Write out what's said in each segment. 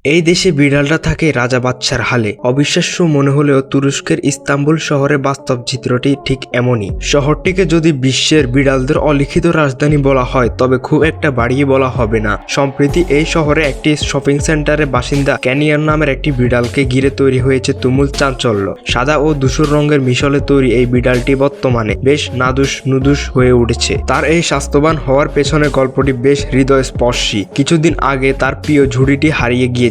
এই দেশে বিড়ালরা থাকে রাজা বাদশার হালে। অবিশ্বাস্য মনে হলেও তুরস্কের ইস্তাম্বুল শহরের বাস্তব চিত্রটি ঠিক এমনই। শহরটিকে যদি বিশ্বের বিড়ালদের অলিখিত রাজধানী বলা হয় তবে খুব একটা বাড়িয়ে বলা হবে না। সম্প্রতি এই শহরে একটি শপিং সেন্টারের বাসিন্দা ক্যানিয়ন নামের একটি বিড়ালকে ঘিরে তৈরি হয়েছে তুমুল চাঞ্চল্য। সাদা ও ধূসর রঙের মিশলে তৈরি এই বিড়ালটি বর্তমানে বেশ নাদুস নুদুস হয়ে উঠেছে। তার এই স্বাস্থ্যবান হওয়ার পেছনের গল্পটি বেশ হৃদয়স্পর্শী। কিছুদিন আগে তার প্রিয় ঝুড়িটি হারিয়ে গিয়েছিল।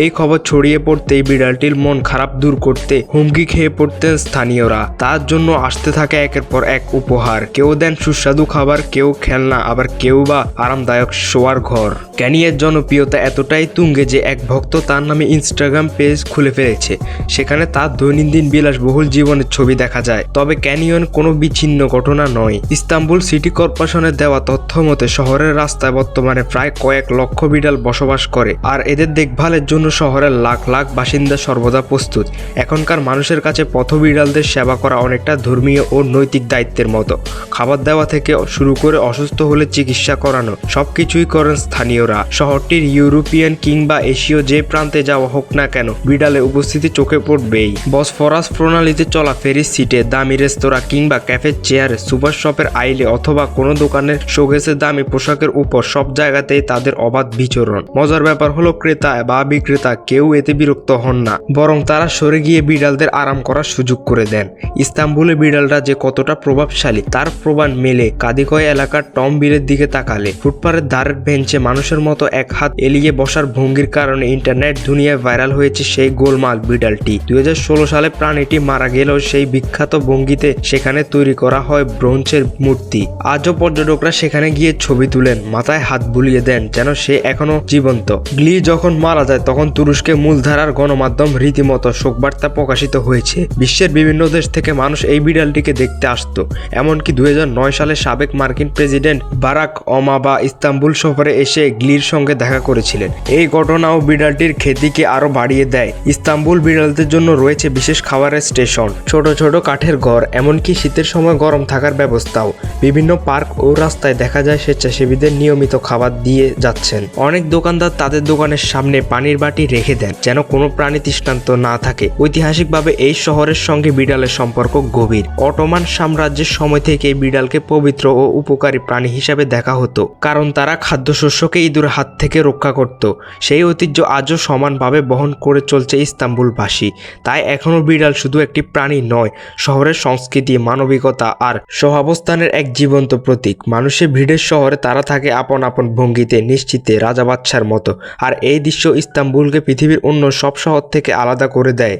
এই খবর ছড়িয়ে পড়তেই বিড়ালটির মন খারাপ দূর করতে হুমকি খেয়ে পড়তেন স্থানীয়রা। তার জন্য আসতে থাকে একের পর এক উপহার। কেউ দেন সুস্বাদু খাবার, কেউ খেলনা, আবার কেউ বা আরামদায়ক শোয়ার ঘর। ক্যানিয়ের জনপ্রিয়তা এতটাই তুঙ্গে যে এক ভক্ত তার নামে ইনস্টাগ্রাম পেজ খুলে ফেলেছে। সেখানে তার দৈনন্দিন বিলাসবহুল জীবনের ছবি দেখা যায়। তবে ক্যানিয়ন কোনো বিচ্ছিন্ন ঘটনা নয়। ইস্তাম্বুল সিটি কর্পোরেশনের দেওয়া তথ্য মতে শহরের রাস্তায় বর্তমানে প্রায় কয়েক লক্ষ বিড়াল বসবাস করে, আর এদের দেখভালের জন্য শহরের লাখ লাখ বাসিন্দা সর্বদা প্রস্তুত। এখনকার মানুষের কাছে পথ বিড়ালদের সেবা করা অনেকটা ধর্মীয় ও নৈতিক দায়িত্বের মতো। খাবার দেওয়া থেকে শুরু করে অসুস্থ হলে চিকিৎসা করানো সবকিছুই করেন স্থানীয়রা। শহরটির ইউরোপিয়ান কিংবা এশীয় যে প্রান্তে যাওয়া হোক না কেন, বিড়ালের উপস্থিতি চোখে পড়বেই। বসফরাস প্রণালীতে চলা ফেরি সিটে, দামি রেস্তোরাঁ কিংবা ক্যাফের চেয়ারে, সুপার শপের আইলে অথবা কোনো দোকানের শোকেসে দামি পোশাকের উপর সব জায়গাতেই তাদের অবাধ বিচরণ। মজার ব্যাপার হলো ক্রেতা বা বিক্রেতা কেউ এতে বিরক্ত হন না, বরং তারা সরে গিয়ে বিড়ালদের আরাম করার সুযোগ করে দেন। ইস্তাম্বুলে বিড়ালরা যে কতটা প্রভাবশালী তার প্রমাণ মেলে কাদিকয় এলাকার টম বিলের দিকে তাকালে। ফুটপাতের ধারের বেঞ্চে মানুষের মতো এক হাত এলিয়ে বসার ভঙ্গির কারণে ইন্টারনেট দুনিয়ায় ভাইরাল হয়েছে সেই গোলমাল বিড়ালটি। 2016 সালে প্রাণীটি মারা গেলেও সেই বিখ্যাত ভঙ্গিতে সেখানে তৈরি করা হয় ব্রোঞ্জের মূর্তি। আজও পর্যটকরা সেখানে গিয়ে ছবি তুলেন, মাথায় হাত বুলিয়ে দেন যেন সে এখনো জীবন্ত। গ্লি যখন মারা যায় তখন তুরস্কের মূলধারার গণমাধ্যম রীতিমতো শোকবার্তা প্রকাশিত হয়েছে। বিশ্বের বিভিন্ন দেশ থেকে মানুষ এই বিড়ালটিকে দেখতে আসতো। এমনকি 2009 সালে সাবেক মার্কিন প্রেসিডেন্ট বারাক ওবামা ইস্তাম্বুল সফরে এসে গ্লির সঙ্গে দেখা করেছিলেন। এই ঘটনাও বিড়ালটির খ্যাতিকে আরো বাড়িয়ে দেয়। ইস্তাম্বুল বিড়ালদের জন্য রয়েছে বিশেষ খাবারের স্টেশন, ছোট ছোট কাঠের ঘর, এমনকি শীতের সময় গরম থাকার ব্যবস্থাও। বিভিন্ন পার্ক ও রাস্তায় দেখা যায় স্বেচ্ছাসেবীদের নিয়মিত খাবার দিয়ে যাচ্ছেন। অনেক দোকানদার তাদের দোকানের সামনে পানির বাটি রেখে দেন যেন কোনো প্রাণী তৃষ্ণান্ত না থাকে। ঐতিহাসিকভাবে এই শহরের সঙ্গে বিড়ালের সম্পর্ক গভীর। অটোমান সাম্রাজ্যের সময় থেকে বিড়ালকে পবিত্র ও উপকারী প্রাণী হিসাবে দেখা হতো, কারণ তারা খাদ্যশস্যকে ইঁদুরের হাত থেকে রক্ষা করত। সেই ঐতিহ্য আজও সমানভাবে বহন করে চলছে ইস্তাম্বুলবাসী। তাই এখনও বিড়াল শুধু একটি প্রাণী নয়, শহরের সংস্কৃতি, মানবিকতা আর সহাবস্থানের এক জীবন্ত প্রতীক। মানুষের ভিড়ের শহরে তারা থাকে আপন আপন ভঙ্গিতে, নিশ্চিতে, রাজা বাদশার মতো। আর এই দৃশ্য ইস্তাম্বুলকে পৃথিবীর অন্য সব শহর থেকে আলাদা করে দেয়।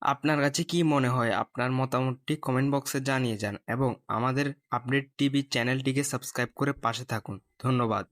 আপনার কাছে কি মনে হয়? আপনার মতামতটি কমেন্ট বক্সে জানিয়ে যান এবং আমাদের আপডেট টিভি চ্যানেলটিকে সাবস্ক্রাইব করে পাশে থাকুন। ধন্যবাদ।